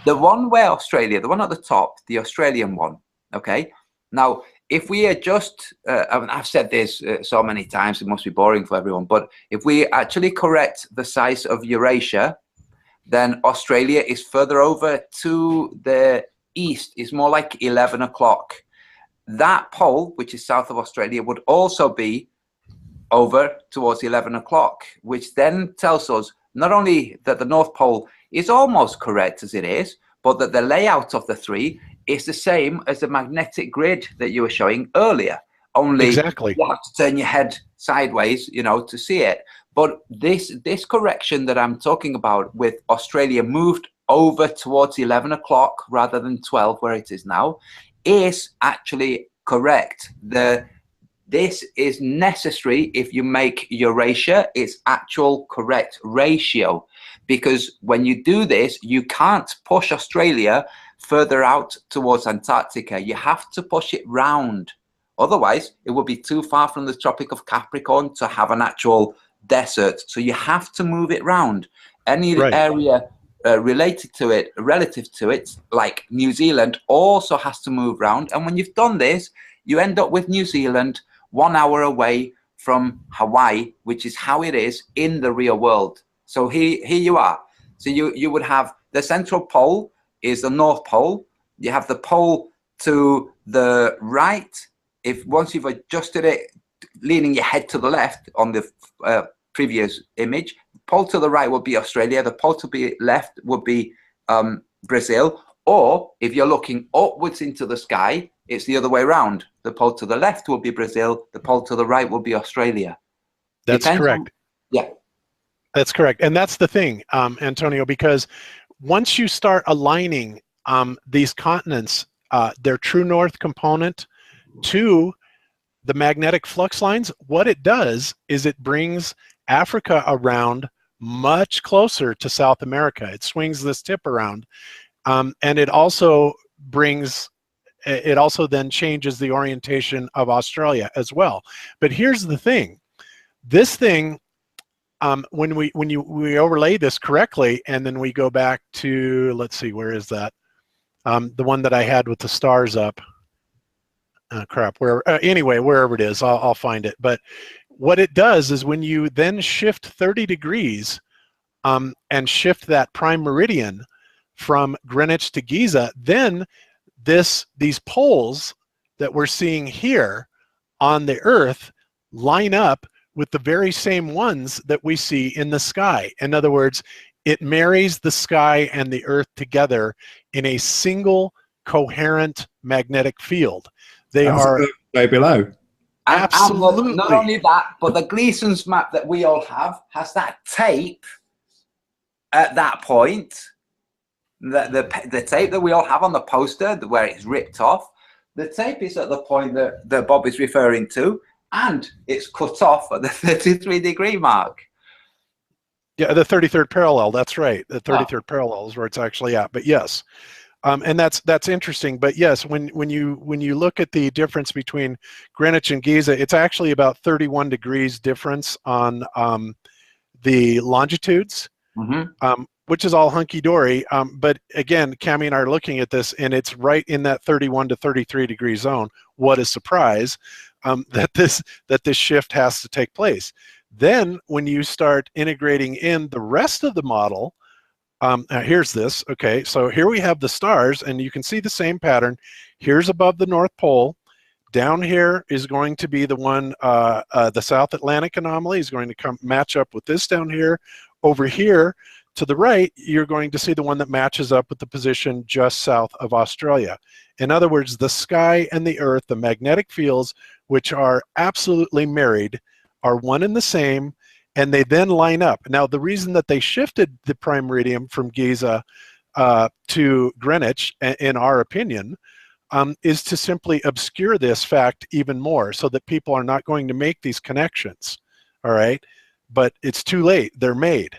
The one where Australia, the one at the top, the Australian one, okay? Now, if we adjust, I mean, I've said this so many times, it must be boring for everyone, but if we actually correct the size of Eurasia, then Australia is further over to the east, is more like 11 o'clock. That pole, which is south of Australia, would also be over towards 11 o'clock, which then tells us not only that the North Pole is almost correct as it is, but that the layout of the three is the same as the magnetic grid that you were showing earlier. Only exactly. You have to turn your head sideways, you know, to see it. But this correction that I'm talking about with Australia moved over towards 11 o'clock rather than 12 where it is now is actually correct. This is necessary if you make Eurasia its actual correct ratio, because when you do this, you can't push Australia further out towards Antarctica. You have to push it round. Otherwise, it would be too far from the Tropic of Capricorn to have an actual desert. So you have to move it round. Any area related to it, relative to it, like New Zealand, also has to move round. And when you've done this, you end up with New Zealand 1 hour away from Hawaii, which is how it is in the real world. So here you are. So you would have the central pole is the North Pole. You have the pole to the right. If once you've adjusted it, leaning your head to the left on the previous image, pole to the right would be Australia. The pole to the left would be Brazil. Or if you're looking upwards into the sky, it's the other way around. The pole to the left will be Brazil. The pole to the right will be Australia. That's correct. Yeah. That's correct. And that's the thing, Antonio, because once you start aligning these continents, their true north component to the magnetic flux lines, what it does is it brings Africa around much closer to South America. It swings this tip around. And it also then changes the orientation of Australia as well. But here's the thing. This thing, when we overlay this correctly, and then we go back to, let's see, where is that? The one that I had with the stars up. Anyway, wherever it is, I'll find it. But what it does is when you then shift 30 degrees and shift that prime meridian from Greenwich to Giza, then these poles that we're seeing here on the Earth line up with the very same ones that we see in the sky. In other words, it marries the sky and the Earth together in a single coherent magnetic field. They are way below. Absolutely. Not only that, but the Gleason's map that we all have has that tape at that point. The tape that we all have on the poster where it's ripped off, the tape is at the point that Bob is referring to, and it's cut off at the 33-degree mark. Yeah, the 33rd parallel, that's right. The 33rd parallel is where it's actually at, but yes. And that's interesting, but yes, when you look at the difference between Greenwich and Giza, it's actually about 31 degrees difference on the longitudes. Mm-hmm. Which is all hunky-dory, but again, Cammie and I are looking at this, and it's right in that 31 to 33 degree zone. What a surprise that this shift has to take place. Then, when you start integrating in the rest of the model, here's this. Okay, so here we have the stars, and you can see the same pattern. Here's above the North Pole. Down here is going to be the one, the South Atlantic anomaly is going to match up with this down here. Over here, to the right, you're going to see the one that matches up with the position just south of Australia. In other words, the sky and the Earth, the magnetic fields, which are absolutely married, are one and the same, and they then line up. Now, the reason that they shifted the prime meridian from Giza to Greenwich, in our opinion, is to simply obscure this fact even more so that people are not going to make these connections, all right? But it's too late. They're made.